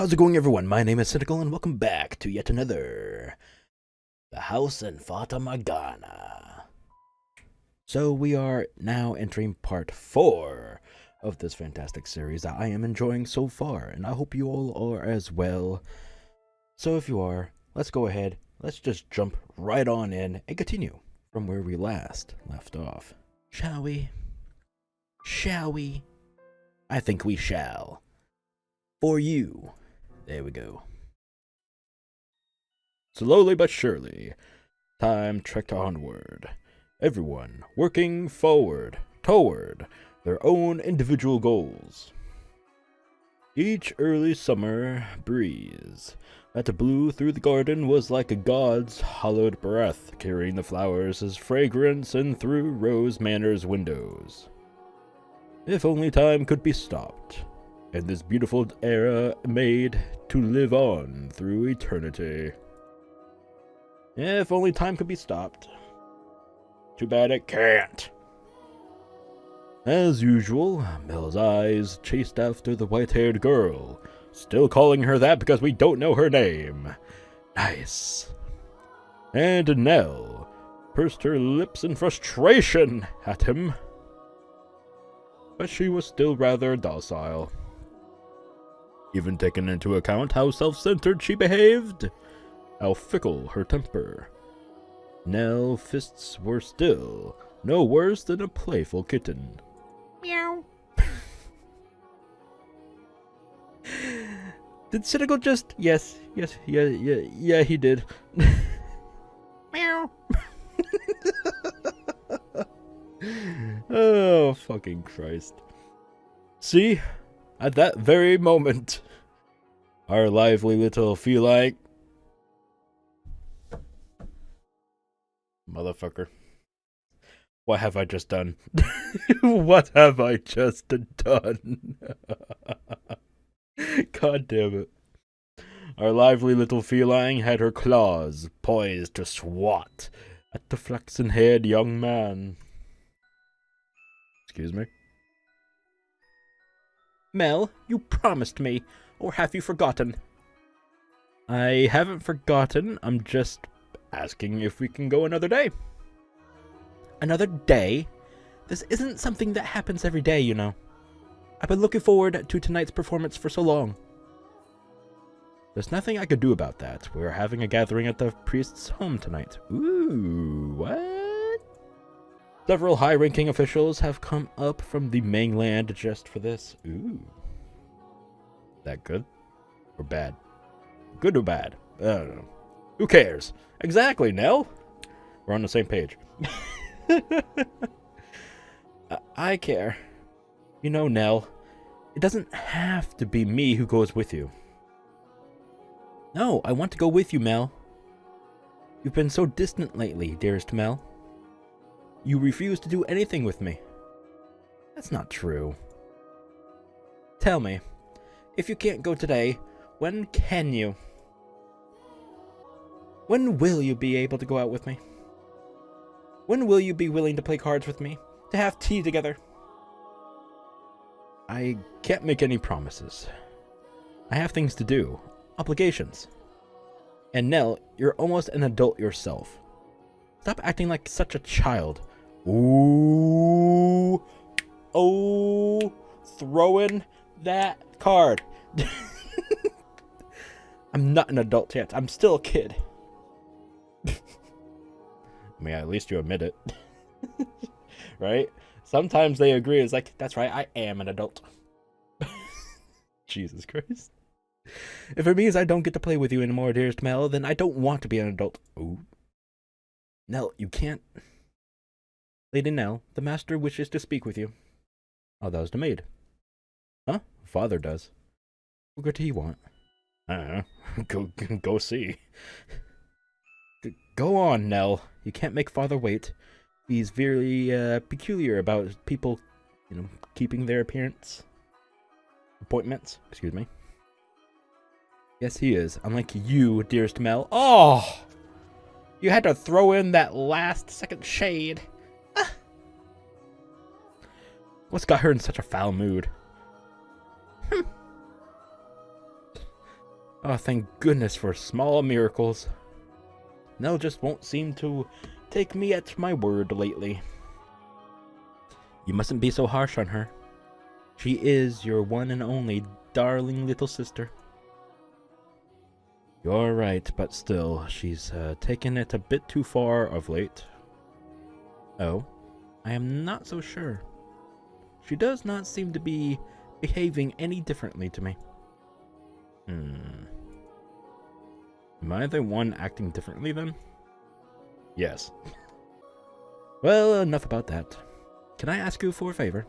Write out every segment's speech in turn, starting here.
How's it going, everyone? My name is Sinikle, and welcome back to yet another The House in Fata Morgana. So we are now entering part 4 of this fantastic series that I am enjoying so far, and I hope you all are as well. So if you are, let's go ahead, let's just jump right on in and continue from where we last left off. Shall we? Shall we? I think we shall. For you. There we go. Slowly but surely, time trekked onward, everyone working forward toward their own individual goals. Each early summer breeze that blew through the garden was like a god's hallowed breath, carrying the flowers as fragrance in through Rose Manor's windows. If only time could be stopped, and this beautiful era made to live on through eternity. If only time could be stopped. Too bad it can't. As usual, Mel's eyes chased after the white-haired girl, still calling her that because we don't know her name. Nice. And Nell pursed her lips in frustration at him, but she was still rather docile. Even taking into account how self-centered she behaved, how fickle her temper, Nell's fists were still no worse than a playful kitten. Meow. Did Sinikle just... Yes, yeah, he did. Meow. Oh, fucking Christ. See? At that very moment, our lively little feline... Motherfucker. What have I just done? What have I just done? God damn it. Our lively little feline had her claws poised to swat at the flaxen-haired young man. Excuse me? Mel, you promised me, or have you forgotten? I haven't forgotten, I'm just asking if we can go another day. Another day? This isn't something that happens every day, you know. I've been looking forward to tonight's performance for so long. There's nothing I could do about that. We're having a gathering at the priest's home tonight. Ooh, what? Several high-ranking officials have come up from the mainland just for this. Ooh. That good? Or bad? Good or bad? I don't know. Who cares? Exactly, Nell. We're on the same page. I care. You know, Nell, it doesn't have to be me who goes with you. No, I want to go with you, Mel. You've been so distant lately, dearest Mel. You refuse to do anything with me. That's not true. Tell me, if you can't go today, when can you? When will you be able to go out with me? When will you be willing to play cards with me? To have tea together? I can't make any promises. I have things to do. Obligations. And Nell, you're almost an adult yourself. Stop acting like such a child. Ooh. Oh. Throwing that card. I'm not an adult yet. I'm still a kid. I mean, at least you admit it. Right? Sometimes they agree. It's like, that's right, I am an adult. Jesus Christ. If it means I don't get to play with you anymore, dearest Mel, then I don't want to be an adult. Ooh. Nell, you can't. Lady Nell, the master wishes to speak with you. Oh, that was the maid. Huh? Father does. What good do he want? I don't know. Go see. Go on, Nell. You can't make father wait. He's very peculiar about people, keeping their appointments. Excuse me. Yes, he is. Unlike you, dearest Mel. Oh! You had to throw in that last second shade. Ah. What's got her in such a foul mood? Oh, thank goodness for small miracles. Nell just won't seem to take me at my word lately. You mustn't be so harsh on her. She is your one and only darling little sister. You're right, but still, she's taken it a bit too far of late. Oh, I am not so sure. She does not seem to be behaving any differently to me. Am I the one acting differently then? Yes. Well, enough about that. Can I ask you for a favor?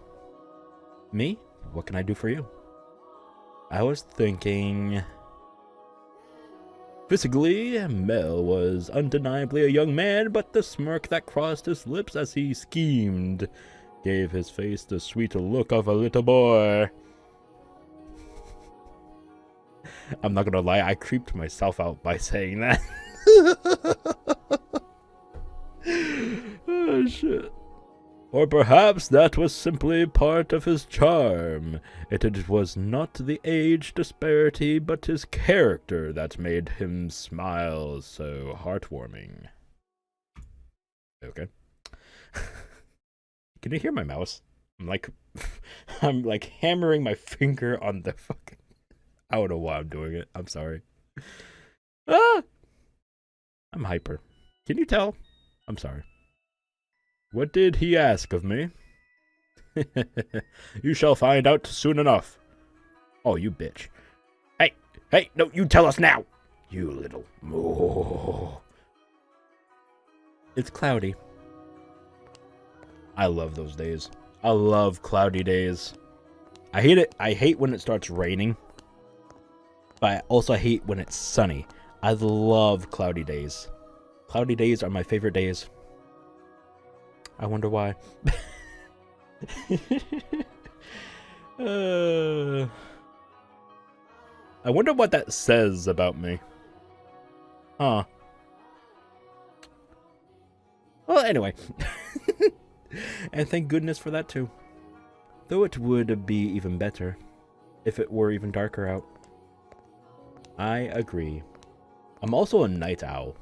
Me? What can I do for you? I was thinking... Physically, Mel was undeniably a young man, but the smirk that crossed his lips as he schemed gave his face the sweet look of a little boy. I'm not gonna lie, I creeped myself out by saying that. Oh, shit. Or perhaps that was simply part of his charm. It was not the age disparity, but his character that made him smile so heartwarming. Okay. Can you hear my mouse? I'm like hammering my finger on the fucking... I don't know why I'm doing it. I'm sorry. Ah! I'm hyper. Can you tell? I'm sorry. What did he ask of me? You shall find out soon enough. Oh, you bitch. Hey, no, you tell us now. You little... Oh. It's cloudy. I love those days. I love cloudy days. I hate it. I hate when it starts raining. But I also hate when it's sunny. I love cloudy days. Cloudy days are my favorite days. I wonder why. I wonder what that says about me. Huh. Well, anyway. And thank goodness for that too. Though it would be even better if it were even darker out. I agree. I'm also a night owl.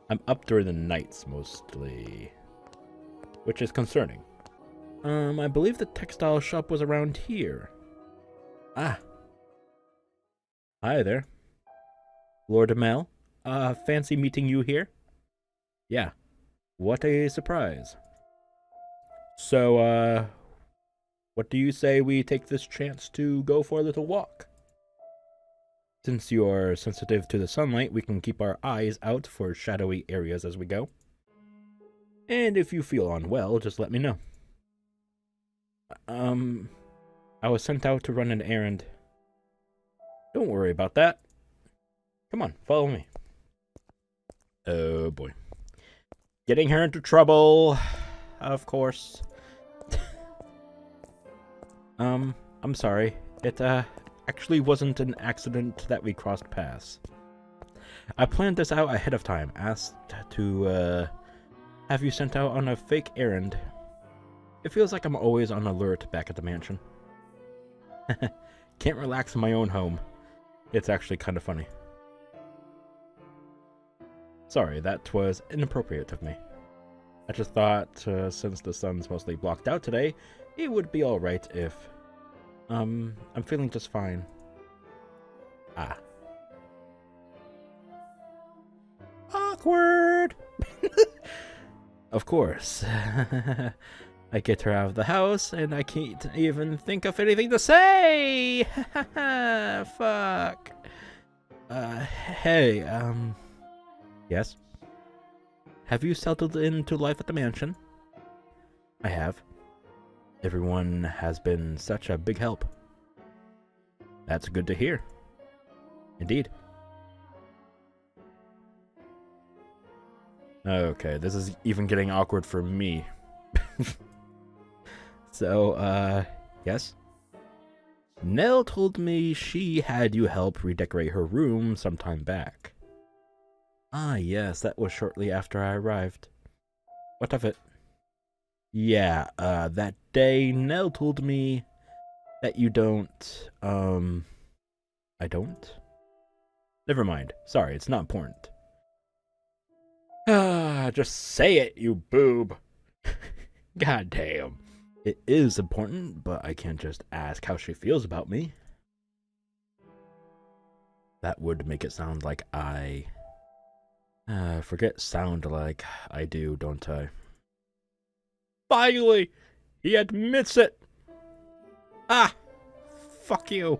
I'm up during the nights mostly, which is concerning. I believe the textile shop was around here. Ah. Hi there. Lord Mel. Fancy meeting you here. Yeah. What a surprise. So, what do you say we take this chance to go for a little walk? Since you're sensitive to the sunlight, we can keep our eyes out for shadowy areas as we go. And if you feel unwell, just let me know. I was sent out to run an errand. Don't worry about that. Come on, follow me. Oh boy. Getting her into trouble, of course. I'm sorry. It, actually wasn't an accident that we crossed paths. I planned this out ahead of time, asked to, have you sent out on a fake errand. It feels like I'm always on alert back at the mansion. Can't relax in my own home. It's actually kind of funny. Sorry, that was inappropriate of me. I just thought, since the sun's mostly blocked out today, it would be alright if... I'm feeling just fine. Ah. Awkward! Of course. I get her out of the house, and I can't even think of anything to say! Fuck. Hey, yes? Have you settled into life at the mansion? I have. Everyone has been such a big help. That's good to hear. Indeed. Okay, this is even getting awkward for me. So, yes? Nell told me she had you help redecorate her room some time back. Ah, yes, that was shortly after I arrived. What of it? Yeah, that day, Nell told me that you don't, I don't? Never mind. Sorry, it's not important. Just say it, you boob. God damn. It is important, but I can't just ask how she feels about me. That would make it sound like I... forget sound like I do, don't I? Finally! He admits it! Ah! Fuck you.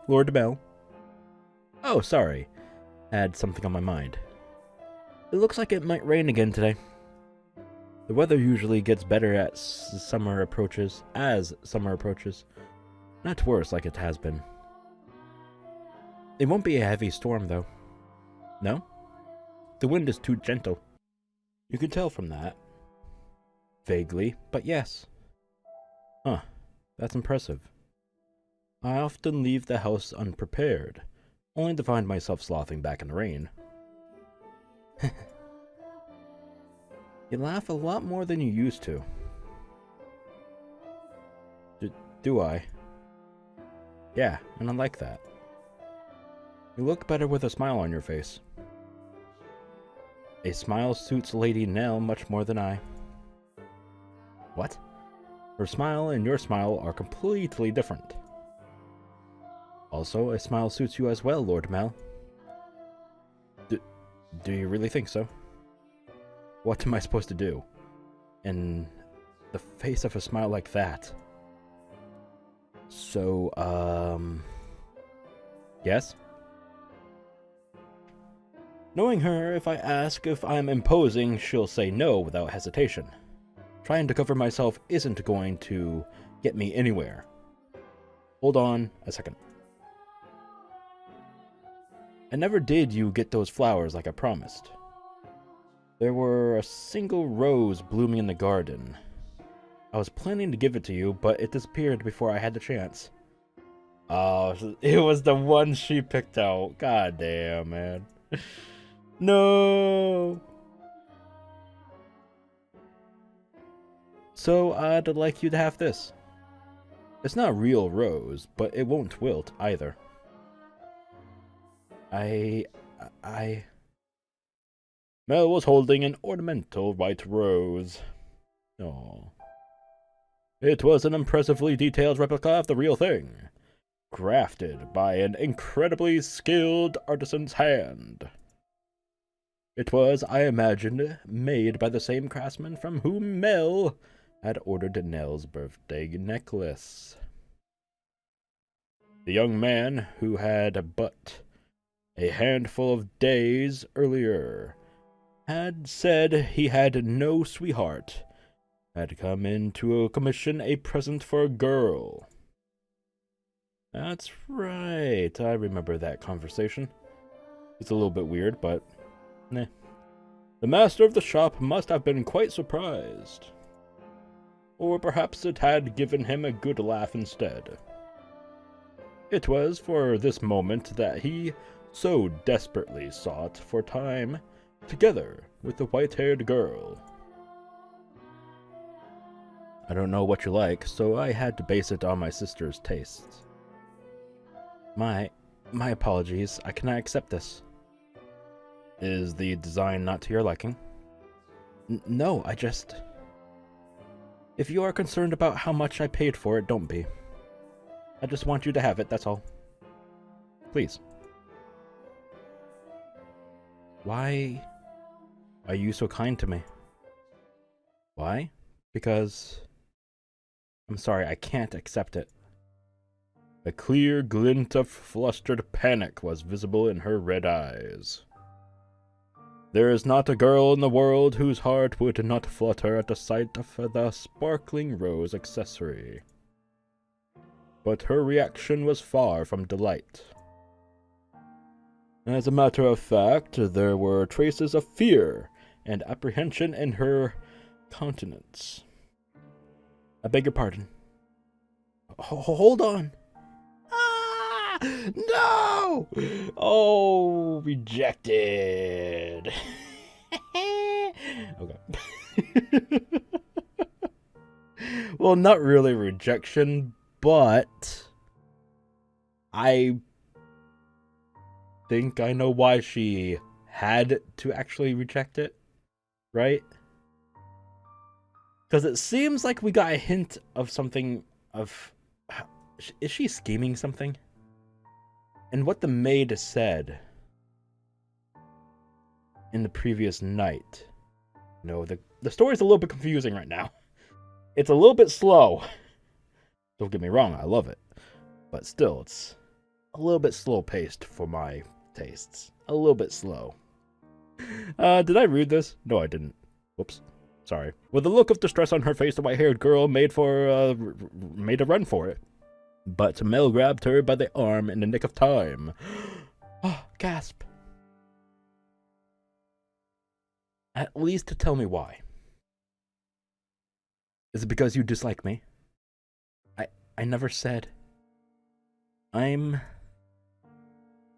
Lord Bell. Oh, sorry. Had something on my mind. It looks like it might rain again today. The weather usually gets better as summer approaches. Not worse like it has been. It won't be a heavy storm, though. No? The wind is too gentle. You can tell from that. Vaguely, but yes. Huh. That's impressive. I often leave the house unprepared, only to find myself slothing back in the rain. You laugh a lot more than you used to. Do I? Yeah, and I like that. You look better with a smile on your face. A smile suits Lady Nell much more than I. What? Her smile and your smile are completely different. Also, a smile suits you as well, Lord Mel. Do you really think so? What am I supposed to do? In the face of a smile like that? So, yes? Knowing her, if I ask if I'm imposing, she'll say no without hesitation. Trying to cover myself isn't going to get me anywhere. Hold on a second. I never did you get those flowers like I promised. There were a single rose blooming in the garden. I was planning to give it to you, but it disappeared before I had the chance. Oh, it was the one she picked out. God damn, man. No! So, I'd like you to have this. It's not a real rose, but it won't wilt either. Mel was holding an ornamental white rose. Oh. It was an impressively detailed replica of the real thing, crafted by an incredibly skilled artisan's hand. It was, I imagined, made by the same craftsman from whom Mel had ordered Nell's birthday necklace. The young man who had but a handful of days earlier had said he had no sweetheart, had come in to commission a present for a girl. That's right, I remember that conversation. It's a little bit weird, but nah. The master of the shop must have been quite surprised. Or perhaps it had given him a good laugh instead. It was for this moment that he so desperately sought for time together with the white-haired girl. I don't know what you like, so I had to base it on my sister's tastes. My apologies, I cannot accept this. Is the design not to your liking? No, I just... If you are concerned about how much I paid for it, don't be. I just want you to have it, that's all. Please. Why are you so kind to me? Why? Because... I'm sorry, I can't accept it. A clear glint of flustered panic was visible in her red eyes. There is not a girl in the world whose heart would not flutter at the sight of the sparkling rose accessory. But her reaction was far from delight. As a matter of fact, there were traces of fear and apprehension in her countenance. I beg your pardon. Hold on. Ah! No! Oh, rejected. Okay. Well, not really rejection, but I think I know why she had to actually reject it, right? Because it seems like we got a hint of something of... Is she scheming something? And what the maid said in the previous night. No, the story's a little bit confusing right now. It's a little bit slow. Don't get me wrong, I love it. But still, it's a little bit slow-paced for my tastes. A little bit slow. Did I read this? No, I didn't. Whoops. Sorry. With a look of distress on her face, the white-haired girl made a run for it. But Mel grabbed her by the arm in the nick of time. Oh, gasp. At least tell me why. Is it because you dislike me? I never said.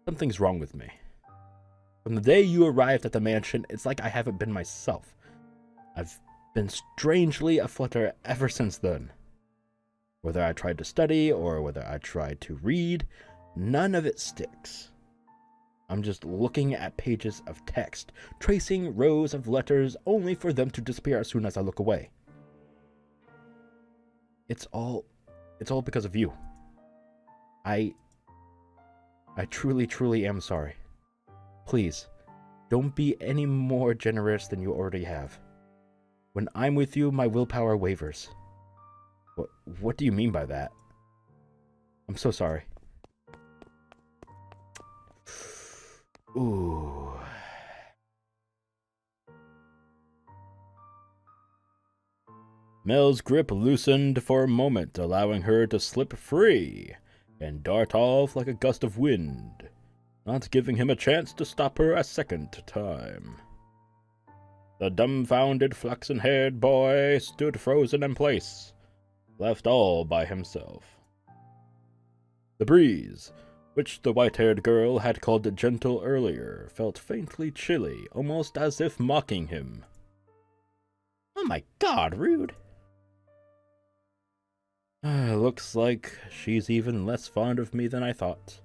Something's wrong with me. From the day you arrived at the mansion, it's like I haven't been myself. I've been strangely aflutter ever since then. Whether I tried to study or whether I tried to read, none of it sticks. I'm just looking at pages of text, tracing rows of letters only for them to disappear as soon as I look away. It's all because of you. I truly, truly am sorry. Please, don't be any more generous than you already have. When I'm with you, my willpower wavers. What do you mean by that? I'm so sorry. Ooh. Mel's grip loosened for a moment, allowing her to slip free and dart off like a gust of wind, not giving him a chance to stop her a second time. The dumbfounded flaxen-haired boy stood frozen in place, left all by himself. The breeze, which the white-haired girl had called gentle earlier, felt faintly chilly, almost as if mocking him. Oh my god, rude. Looks like she's even less fond of me than I thought.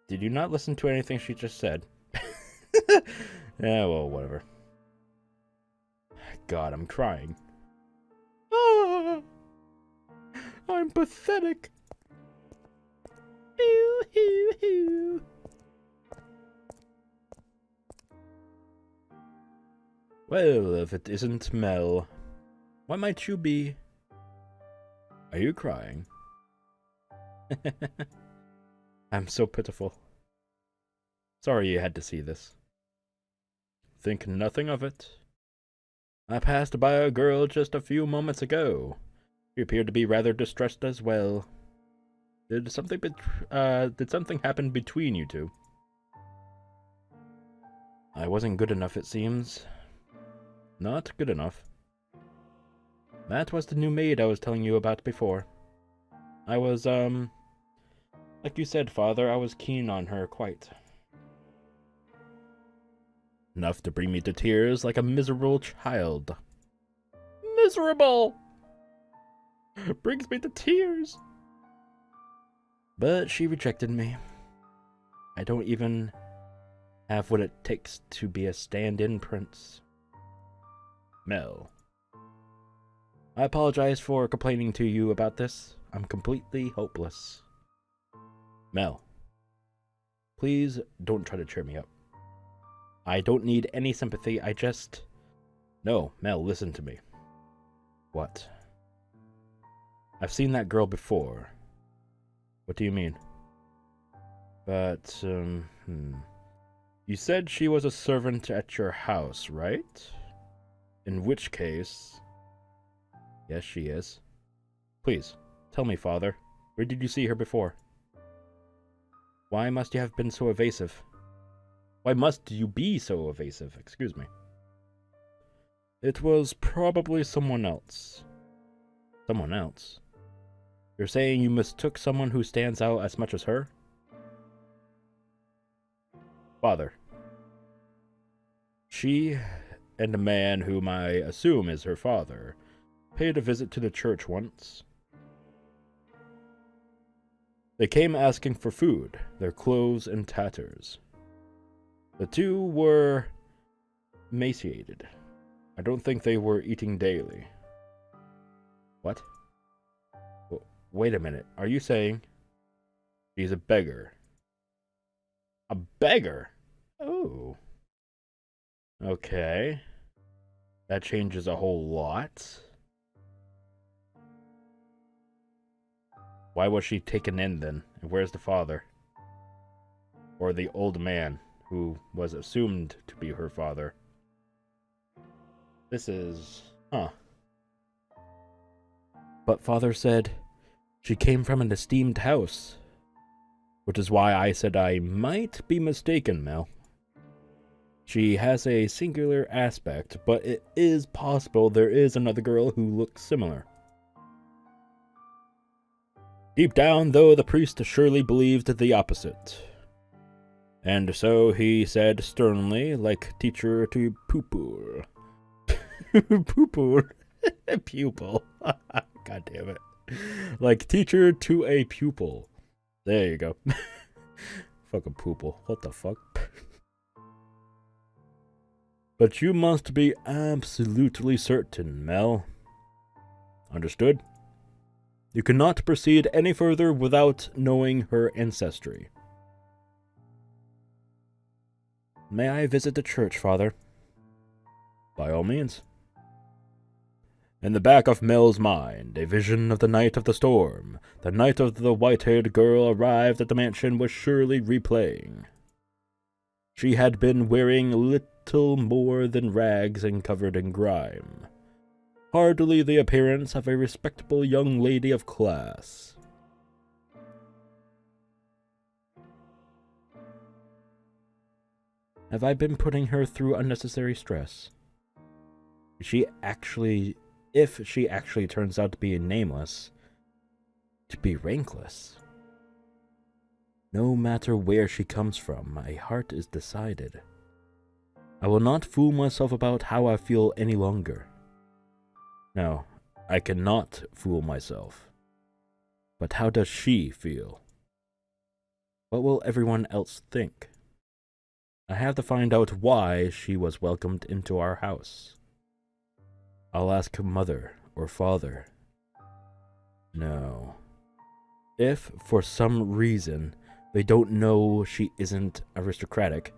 Did you not listen to anything she just said? Yeah, well, whatever. God, I'm crying. Ah, I'm pathetic. Well, if it isn't Mel, what might you be? Are you crying? I'm so pitiful. Sorry you had to see this. Think nothing of it. I passed by a girl just a few moments ago. She appeared to be rather distressed as well. Did something happen between you two? I wasn't good enough, it seems. Not good enough. That was the new maid I was telling you about before. I was, like you said, Father, I was keen on her quite. Enough to bring me to tears like a miserable child. Miserable! Brings me to tears. But she rejected me. I don't even have what it takes to be a stand-in prince. Mel. I apologize for complaining to you about this. I'm completely hopeless. Mel. Please don't try to cheer me up. I don't need any sympathy, I just... No, Mel, listen to me. What? I've seen that girl before. What do you mean? But, You said she was a servant at your house, right? In which case... Yes, she is. Please, tell me, Father. Where did you see her before? Why must you have been so evasive? Why must you be so evasive? Excuse me. It was probably someone else. Someone else? You're saying you mistook someone who stands out as much as her? Father. She and a man whom I assume is her father paid a visit to the church once. They came asking for food, their clothes in tatters. The two were emaciated. I don't think they were eating daily. What? Wait a minute. Are you saying she's a beggar? A beggar? Oh. Okay. That changes a whole lot. Why was she taken in then? And where's the father? Or the old man who was assumed to be her father? This is... Huh. But father said she came from an esteemed house. Which is why I said I might be mistaken, Mel. She has a singular aspect, but it is possible there is another girl who looks similar. Deep down, though, the priest surely believed the opposite. And so he said sternly, like teacher to pupil. Pupil? Pupil. God damn it. Like teacher to a pupil. There you go. Fucking pupil. What the fuck? But you must be absolutely certain, Mel. Understood? You cannot proceed any further without knowing her ancestry. May I visit the church, Father? By all means. In the back of Mel's mind, a vision of the night of the storm, the night of the white-haired girl arrived at the mansion, was surely replaying. She had been wearing little more than rags and covered in grime. Hardly the appearance of a respectable young lady of class. Have I been putting her through unnecessary stress? If she actually turns out to be nameless, to be rankless. No matter where she comes from, my heart is decided. I will not fool myself about how I feel any longer. No, I cannot fool myself. But how does she feel? What will everyone else think? I have to find out why she was welcomed into our house. I'll ask mother or father. No. If, for some reason, they don't know she isn't aristocratic,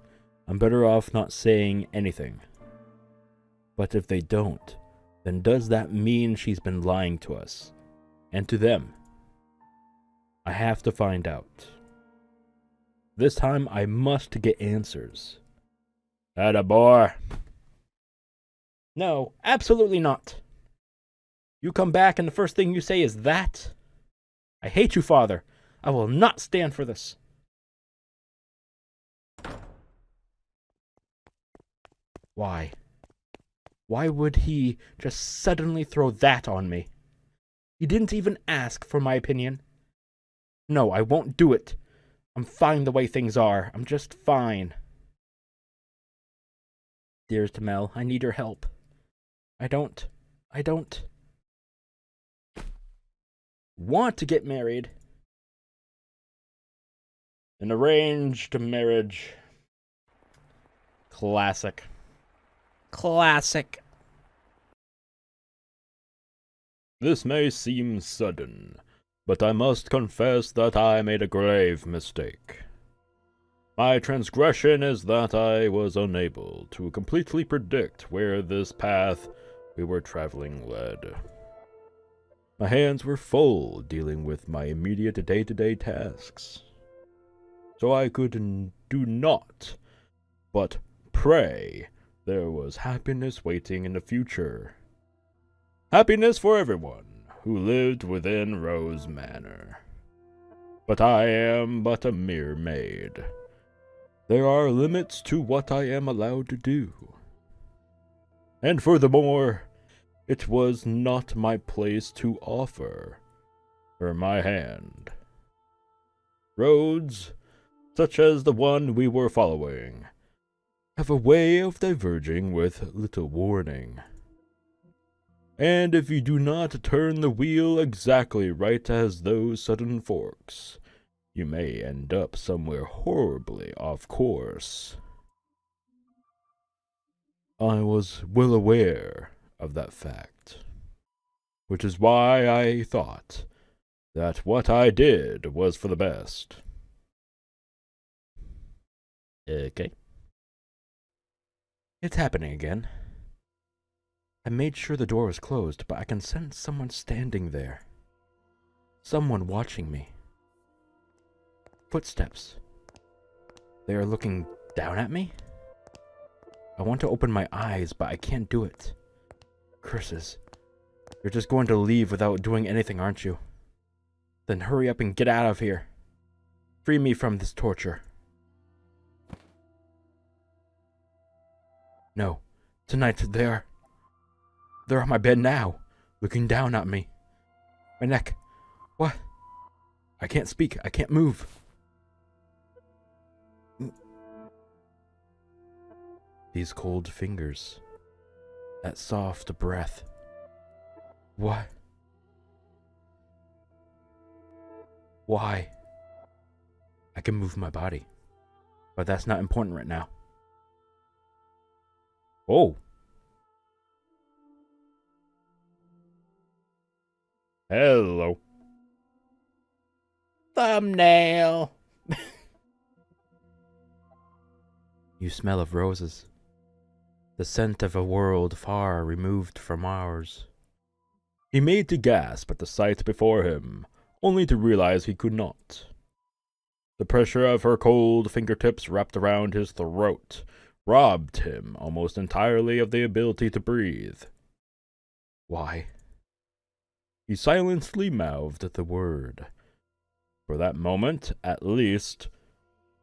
I'm better off not saying anything. But if they don't, then does that mean she's been lying to us? And to them? I have to find out. This time I must get answers. Attaboy. No, absolutely not. You come back and the first thing you say is that? I hate you, Father. I will not stand for this. Why? Why would he just suddenly throw that on me? He didn't even ask for my opinion. No, I won't do it. I'm fine the way things are. I'm just fine. Dearest Mel, I need your help. I don't want to get married. An arranged marriage. Classic. Classic. This may seem sudden, but I must confess that I made a grave mistake. My transgression is that I was unable to completely predict where this path we were traveling led. My hands were full dealing with my immediate day-to-day tasks, so I could do naught but pray there was happiness waiting in the future. Happiness for everyone who lived within Rose Manor. But I am but a mere maid. There are limits to what I am allowed to do. And furthermore, it was not my place to offer her my hand. Roads, such as the one we were following, have a way of diverging with little warning. And if you do not turn the wheel exactly right as those sudden forks, you may end up somewhere horribly off course. I was well aware of that fact, which is why I thought that what I did was for the best. Okay. It's happening again. I made sure the door was closed, but I can sense someone standing there. Someone watching me. Footsteps. They are looking down at me? I want to open my eyes, but I can't do it. Curses. You're just going to leave without doing anything, aren't you? Then hurry up and get out of here. Free me from this torture. No. Tonight, they're on my bed now, looking down at me. My neck. What? I can't speak. I can't move. These cold fingers. That soft breath. What? Why? I can move my body, but that's not important right now. Oh. Hello. Thumbnail. You smell of roses. The scent of a world far removed from ours. He made to gasp at the sight before him, only to realize he could not. The pressure of her cold fingertips wrapped around his throat robbed him almost entirely of the ability to breathe. Why? He silently mouthed the word. For that moment, at least,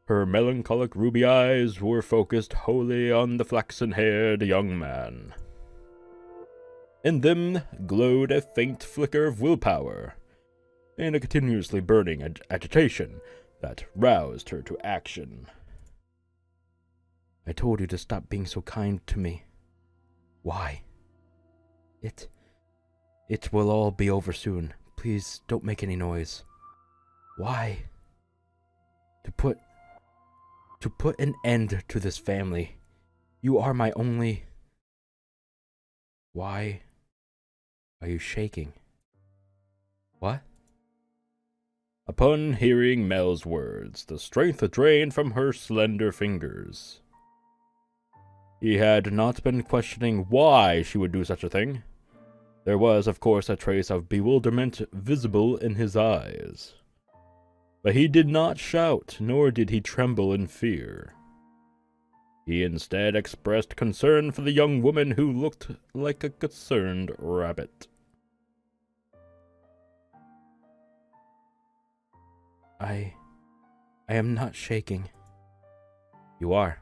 her melancholic ruby eyes were focused wholly on the flaxen-haired young man. In them glowed a faint flicker of willpower, and a continuously burning agitation that roused her to action. I told you to stop being so kind to me. Why? It will all be over soon. Please don't make any noise. Why? To put an end to this family. You are my only... Why are you shaking? What? Upon hearing Mel's words, the strength drained from her slender fingers. He had not been questioning why she would do such a thing. There was, of course, a trace of bewilderment visible in his eyes. But he did not shout, nor did he tremble in fear. He instead expressed concern for the young woman who looked like a concerned rabbit. I am not shaking. You are.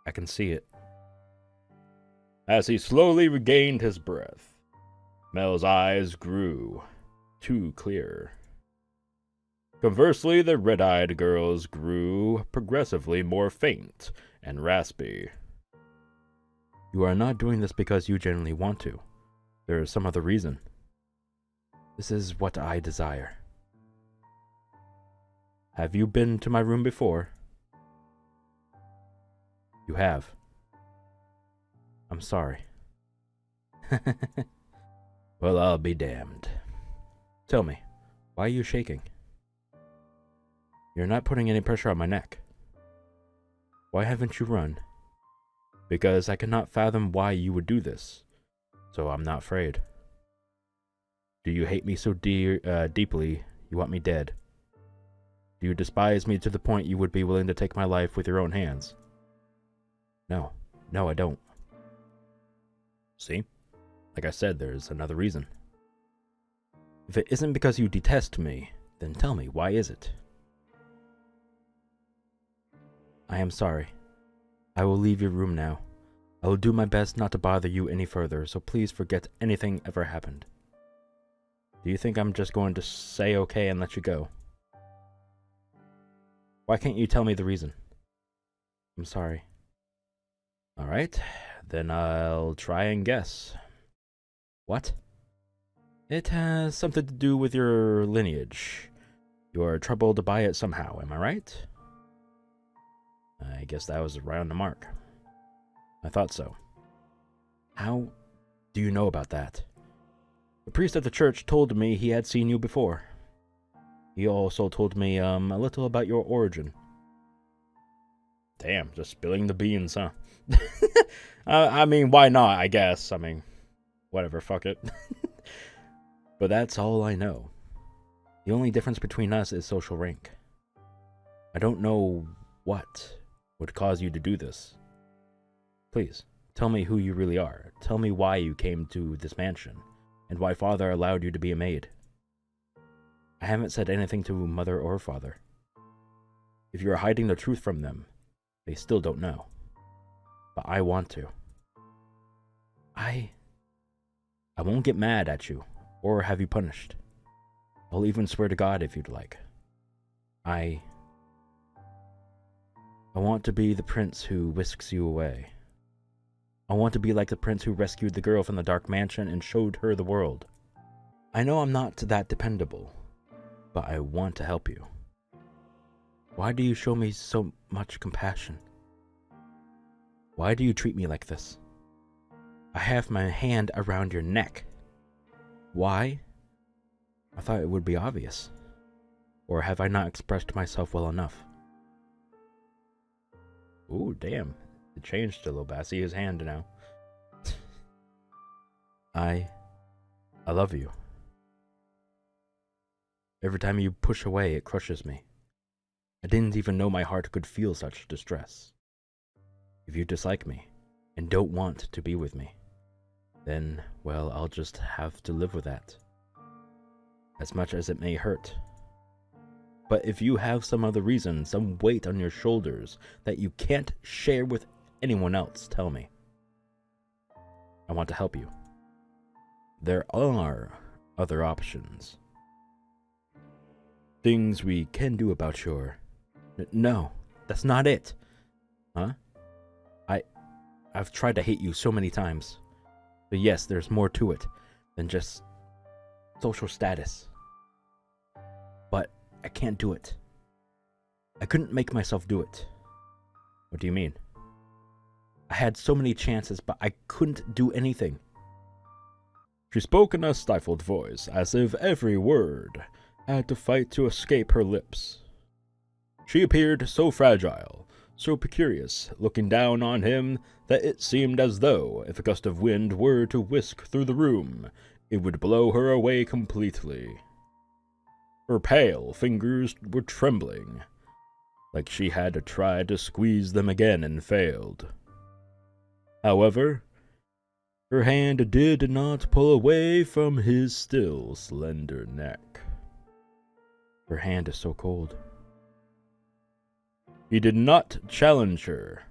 I can see it. As he slowly regained his breath, Mel's eyes grew too clear. Conversely, the red-eyed girl's grew progressively more faint and raspy. You are not doing this because you genuinely want to. There is some other reason. This is what I desire. Have you been to my room before? You have. I'm sorry. Well, I'll be damned. Tell me, why are you shaking? You're not putting any pressure on my neck. Why haven't you run? Because I cannot fathom why you would do this, so I'm not afraid. Do you hate me so deeply you want me dead? Do you despise me to the point you would be willing to take my life with your own hands? No, I don't. See? Like I said, there's another reason. If it isn't because you detest me, then tell me, why is it? I am sorry. I will leave your room now. I will do my best not to bother you any further, so please forget anything ever happened. Do you think I'm just going to say okay and let you go? Why can't you tell me the reason? I'm sorry. Alright, then I'll try and guess. What? It has something to do with your lineage. You are troubled by it somehow, am I right? I guess that was right on the mark. I thought so. How do you know about that? The priest at the church told me he had seen you before. He also told me a little about your origin. Damn, just spilling the beans, huh? I mean, why not, I guess. I mean, whatever, fuck it. But that's all I know. The only difference between us is social rank. I don't know what would cause you to do this. Please, tell me who you really are. Tell me why you came to this mansion, and why Father allowed you to be a maid. I haven't said anything to Mother or Father. If you are hiding the truth from them, they still don't know. But I want to. I won't get mad at you, or have you punished. I'll even swear to God if you'd like. I want to be the prince who whisks you away. I want to be like the prince who rescued the girl from the dark mansion and showed her the world. I know I'm not that dependable, but I want to help you. Why do you show me so much compassion? Why do you treat me like this? I have my hand around your neck. Why? I thought it would be obvious. Or have I not expressed myself well enough? Ooh, damn. It changed a little bit. I see his hand now. I love you. Every time you push away, it crushes me. I didn't even know my heart could feel such distress. If you dislike me, and don't want to be with me, then, well, I'll just have to live with that. As much as it may hurt. But if you have some other reason, some weight on your shoulders that you can't share with anyone else, tell me. I want to help you. There are other options. Things we can do about your... No, that's not it. Huh? I've tried to hate you so many times. But yes, there's more to it than just social status. But I can't do it. I couldn't make myself do it. What do you mean? I had so many chances, but I couldn't do anything. She spoke in a stifled voice, as if every word had to fight to escape her lips. She appeared so fragile, so precarious, looking down on him, that it seemed as though, if a gust of wind were to whisk through the room, it would blow her away completely. Her pale fingers were trembling, like she had tried to squeeze them again and failed. However, her hand did not pull away from his still, slender neck. Her hand is so cold. He did not challenge her,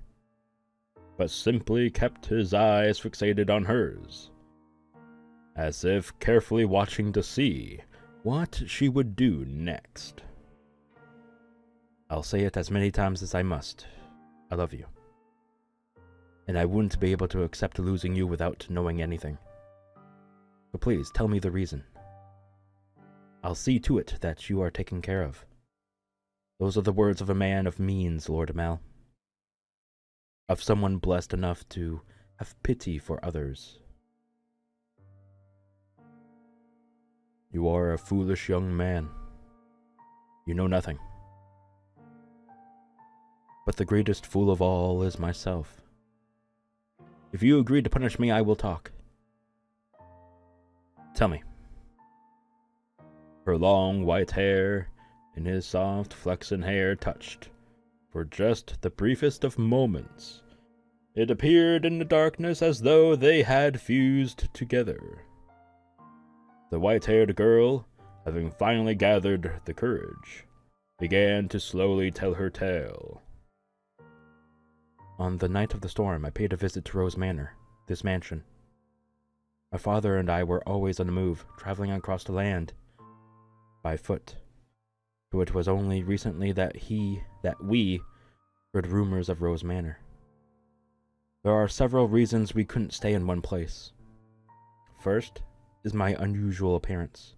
but simply kept his eyes fixated on hers, as if carefully watching to see what she would do next. I'll say it as many times as I must. I love you. And I wouldn't be able to accept losing you without knowing anything. So please, tell me the reason. I'll see to it that you are taken care of. Those are the words of a man of means, Lord Amal. Of someone blessed enough to have pity for others. You are a foolish young man. You know nothing. But the greatest fool of all is myself. If you agree to punish me, I will talk. Tell me. Her long white hair and his soft flaxen hair touched. For just the briefest of moments, it appeared in the darkness as though they had fused together. The white-haired girl, having finally gathered the courage, began to slowly tell her tale. On the night of the storm, I paid a visit to Rose Manor, this mansion. My father and I were always on the move, traveling across the land, by foot. So it was only recently that we heard rumors of Rose Manor. There are several reasons we couldn't stay in one place. First is my unusual appearance.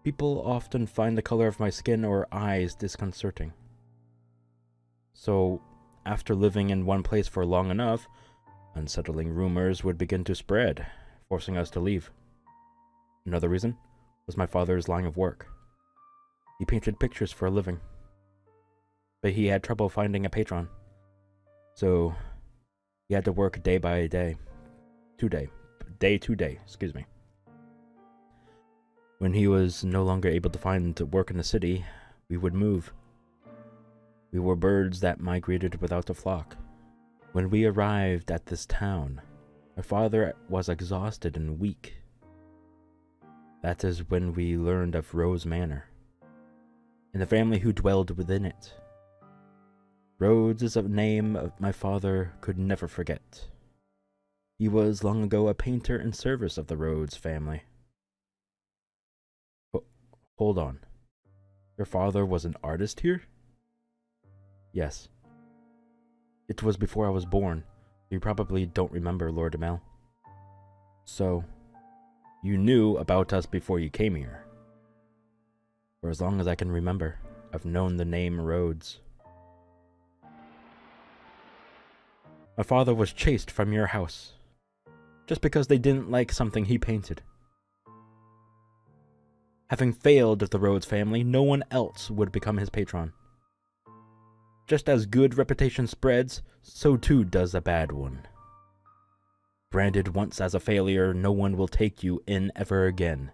People often find the color of my skin or eyes disconcerting. So, after living in one place for long enough, unsettling rumors would begin to spread, forcing us to leave. Another reason was my father's line of work. He painted pictures for a living, but he had trouble finding a patron, so he had to work day to day, excuse me. When he was no longer able to find work in the city, we would move. We were birds that migrated without a flock. When we arrived at this town, my father was exhausted and weak. That is when we learned of Rose Manor, and the family who dwelled within it. Rhodes is a name my father could never forget. He was long ago a painter in service of the Rhodes family. Hold on. Your father was an artist here? Yes. It was before I was born. You probably don't remember, Lord Amel. So, you knew about us before you came here. For as long as I can remember, I've known the name Rhodes. My father was chased from your house, just because they didn't like something he painted. Having failed the Rhodes family, no one else would become his patron. Just as good reputation spreads, so too does a bad one. Branded once as a failure, no one will take you in ever again.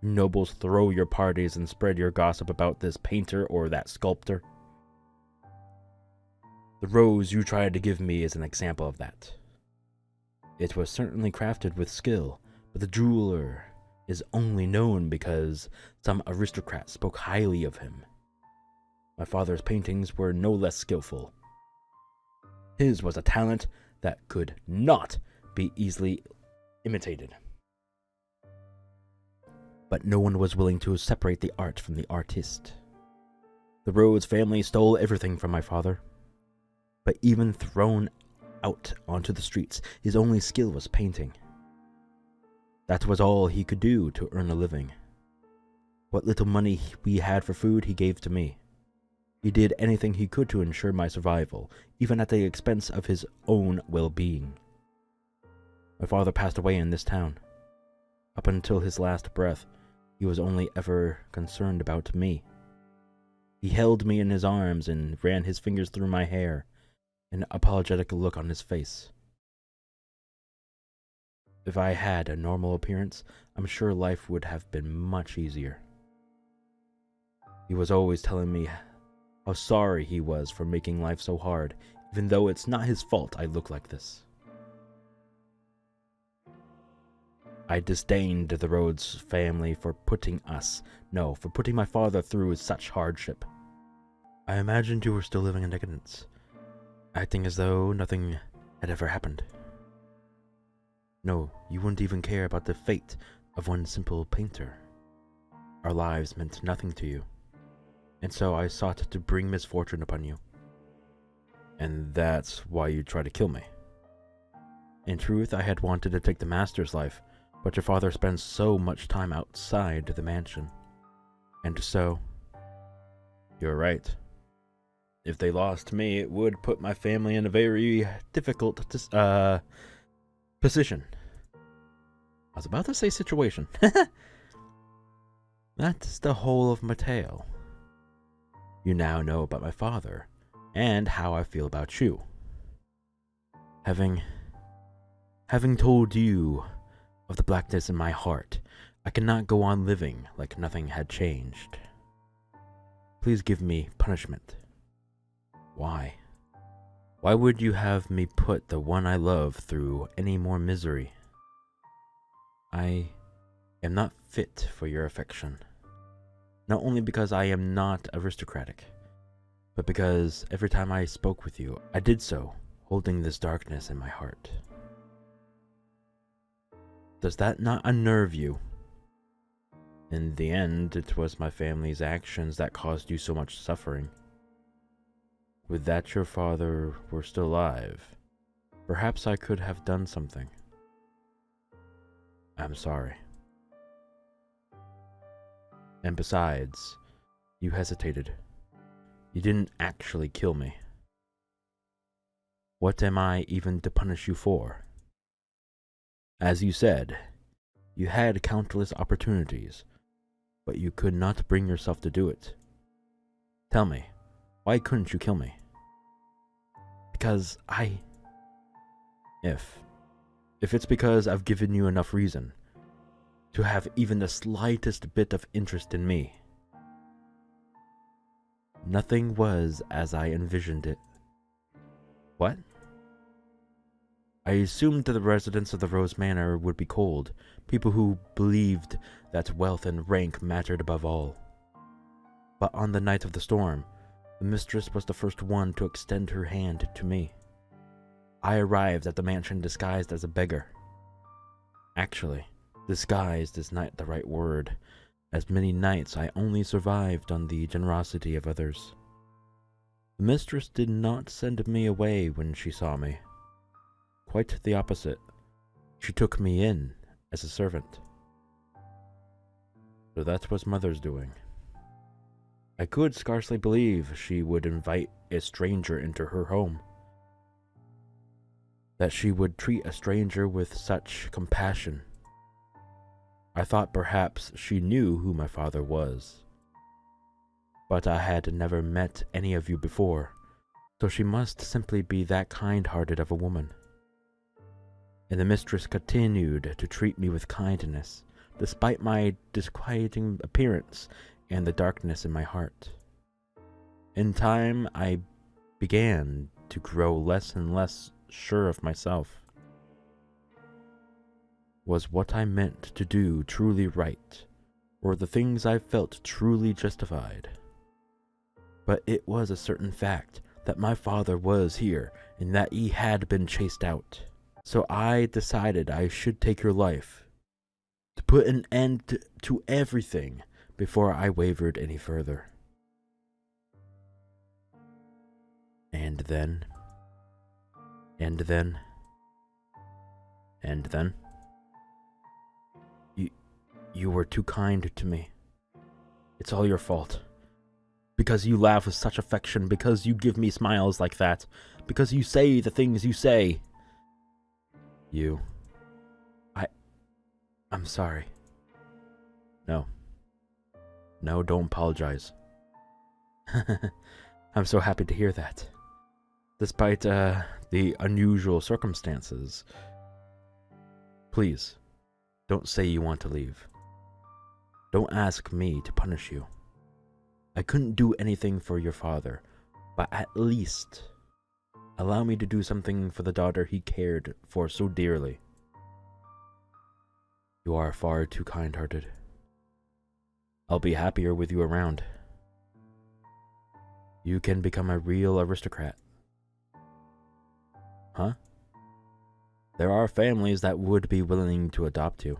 Nobles throw your parties and spread your gossip about this painter or that sculptor. The rose you tried to give me is an example of that. It was certainly crafted with skill, but the jeweler is only known because some aristocrat spoke highly of him. My father's paintings were no less skillful. His was a talent that could not be easily imitated. But no one was willing to separate the art from the artist. The Rhodes family stole everything from my father. But even thrown out onto the streets, his only skill was painting. That was all he could do to earn a living. What little money we had for food, he gave to me. He did anything he could to ensure my survival, even at the expense of his own well-being. My father passed away in this town. Up until his last breath, he was only ever concerned about me. He held me in his arms and ran his fingers through my hair, an apologetic look on his face. If I had a normal appearance, I'm sure life would have been much easier. He was always telling me how sorry he was for making life so hard, even though it's not his fault I look like this. I disdained the Rhodes family for putting my father through such hardship. I imagined you were still living in decadence, acting as though nothing had ever happened. No, you wouldn't even care about the fate of one simple painter. Our lives meant nothing to you, and so I sought to bring misfortune upon you. And that's why you tried to kill me. In truth, I had wanted to take the master's life, but your father spends so much time outside the mansion. And so, you're right. If they lost me, it would put my family in a very difficult position. I was about to say situation. That's the whole of my tale. You now know about my father, and how I feel about you. Having told you of the blackness in my heart, I cannot go on living like nothing had changed. Please give me punishment. Why? Why would you have me put the one I love through any more misery? I am not fit for your affection. Not only because I am not aristocratic, but because every time I spoke with you, I did so holding this darkness in my heart. Does that not unnerve you? In the end, it was my family's actions that caused you so much suffering. Would that your father were still alive, perhaps I could have done something. I'm sorry. And besides, you hesitated. You didn't actually kill me. What am I even to punish you for? As you said, you had countless opportunities, but you could not bring yourself to do it. Tell me, why couldn't you kill me? Because If it's because I've given you enough reason to have even the slightest bit of interest in me, nothing was as I envisioned it. What? I assumed that the residents of the Rose Manor would be cold, people who believed that wealth and rank mattered above all. But on the night of the storm, the mistress was the first one to extend her hand to me. I arrived at the mansion disguised as a beggar. Actually, disguised is not the right word, as many nights I only survived on the generosity of others. The mistress did not send me away when she saw me. Quite the opposite. She took me in as a servant. So that was Mother's doing. I could scarcely believe she would invite a stranger into her home. That she would treat a stranger with such compassion. I thought perhaps she knew who my father was. But I had never met any of you before, so she must simply be that kind-hearted of a woman. And the mistress continued to treat me with kindness, despite my disquieting appearance and the darkness in my heart. In time, I began to grow less and less sure of myself. Was what I meant to do truly right, or the things I felt truly justified? But it was a certain fact that my father was here and that he had been chased out. So I decided I should take your life, to put an end to everything before I wavered any further. And then, you were too kind to me. It's all your fault. Because you laugh with such affection, because you give me smiles like that, because you say the things you say. I'm sorry. No, don't apologize. I'm so happy to hear that. Despite, the unusual circumstances. Please, don't say you want to leave. Don't ask me to punish you. I couldn't do anything for your father, but at least allow me to do something for the daughter he cared for so dearly. You are far too kind-hearted. I'll be happier with you around. You can become a real aristocrat. Huh? There are families that would be willing to adopt you,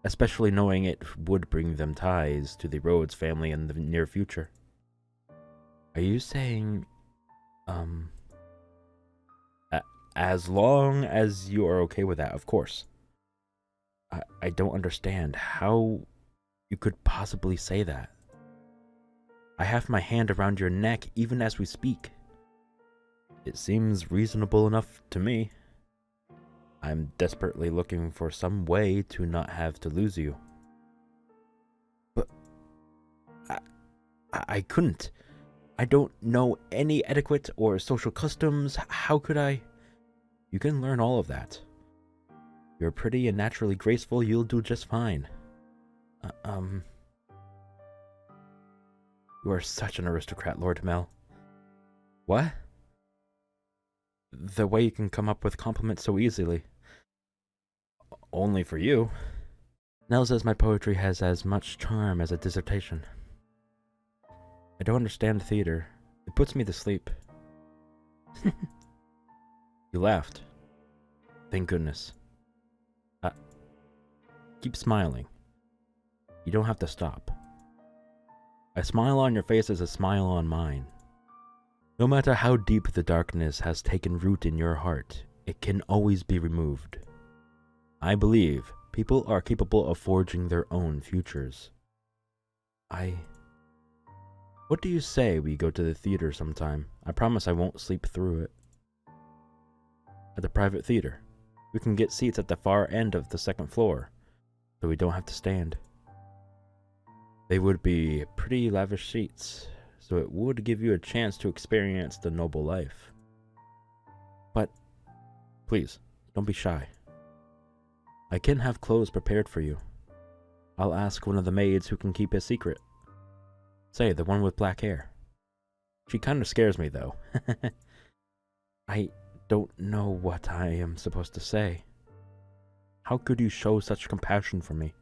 especially knowing it would bring them ties to the Rhodes family in the near future. Are you saying, as long as you are okay with that, of course. I don't understand how you could possibly say that. I have my hand around your neck even as we speak. It seems reasonable enough to me. I'm desperately looking for some way to not have to lose you. But I couldn't. I don't know any etiquette or social customs. How could I? You can learn all of that. You're pretty and naturally graceful. You'll do just fine. You are such an aristocrat, Lord Mel. What? The way you can come up with compliments so easily. Only for you. Nell says my poetry has as much charm as a dissertation. I don't understand theater. It puts me to sleep. You laughed. Thank goodness. Keep smiling. You don't have to stop. A smile on your face is a smile on mine. No matter how deep the darkness has taken root in your heart, it can always be removed. I believe people are capable of forging their own futures. What do you say we go to the theater sometime? I promise I won't sleep through it. At the private theater. We can get seats at the far end of the second floor, so we don't have to stand. They would be pretty lavish seats, so it would give you a chance to experience the noble life. But, please, don't be shy. I can have clothes prepared for you. I'll ask one of the maids who can keep a secret. Say, the one with black hair. She kind of scares me, though. I don't know what I am supposed to say. How could you show such compassion for me?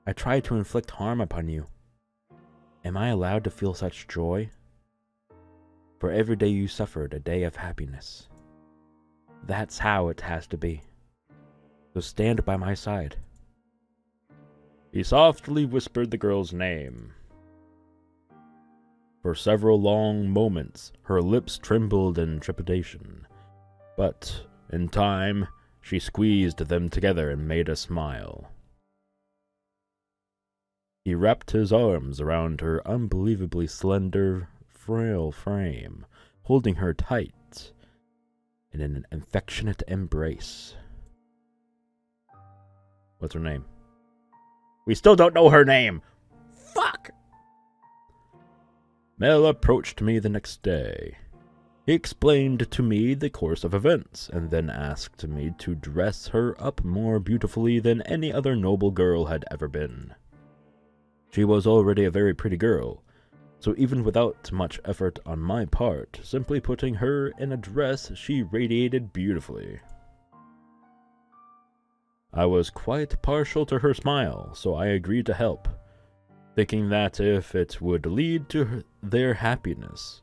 I tried to inflict harm upon you. Am I allowed to feel such joy? For every day you suffered, a day of happiness. That's how it has to be. So stand by my side. He softly whispered the girl's name. For several long moments, her lips trembled in trepidation. But, in time, she squeezed them together and made a smile. He wrapped his arms around her unbelievably slender, frail frame, holding her tight in an affectionate embrace. What's her name? We still don't know her name! Fuck! Mel approached me the next day. He explained to me the course of events, and then asked me to dress her up more beautifully than any other noble girl had ever been. She was already a very pretty girl, so even without much effort on my part, simply putting her in a dress, she radiated beautifully. I was quite partial to her smile, so I agreed to help, thinking that if it would lead to their happiness,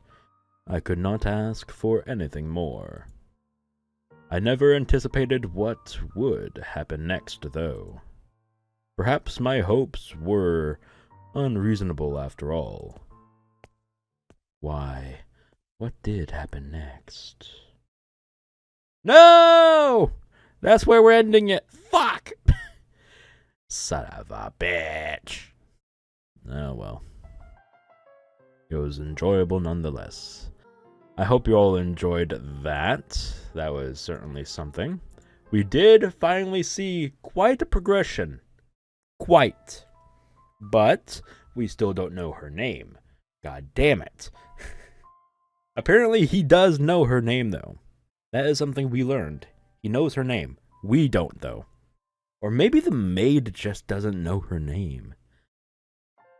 I could not ask for anything more. I never anticipated what would happen next, though. Perhaps my hopes were unreasonable after all. Why, what did happen next? No! That's where we're ending it. Fuck! Son of a bitch. Oh well. It was enjoyable nonetheless. I hope you all enjoyed that. That was certainly something. We did finally see quite a progression. Quite. But we still don't know her name. God damn it. Apparently he does know her name, though. That is something we learned. He knows her name. We don't, though. Or maybe the maid just doesn't know her name.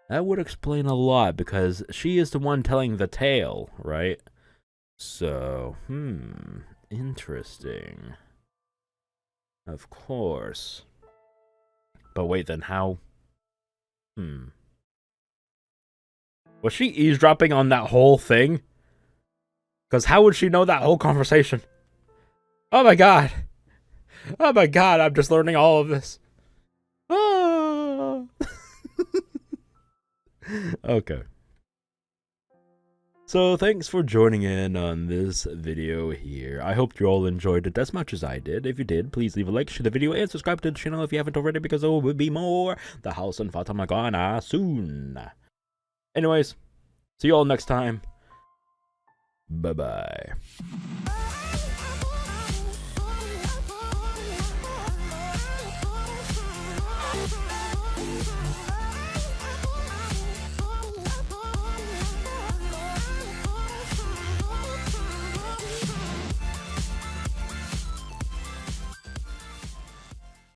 That would explain a lot, because she is the one telling the tale, right? So, interesting. Of course. But wait, then how? Was she eavesdropping on that whole thing? Because how would she know that whole conversation? Oh my god. Oh my god, I'm just learning all of this. Ah. Okay. So thanks for joining in on this video here. I hope you all enjoyed it as much as I did. If you did, please leave a like, share the video, and subscribe to the channel if you haven't already, because there will be more The House in Fata Morgana soon. Anyways, see you all next time. Bye-bye.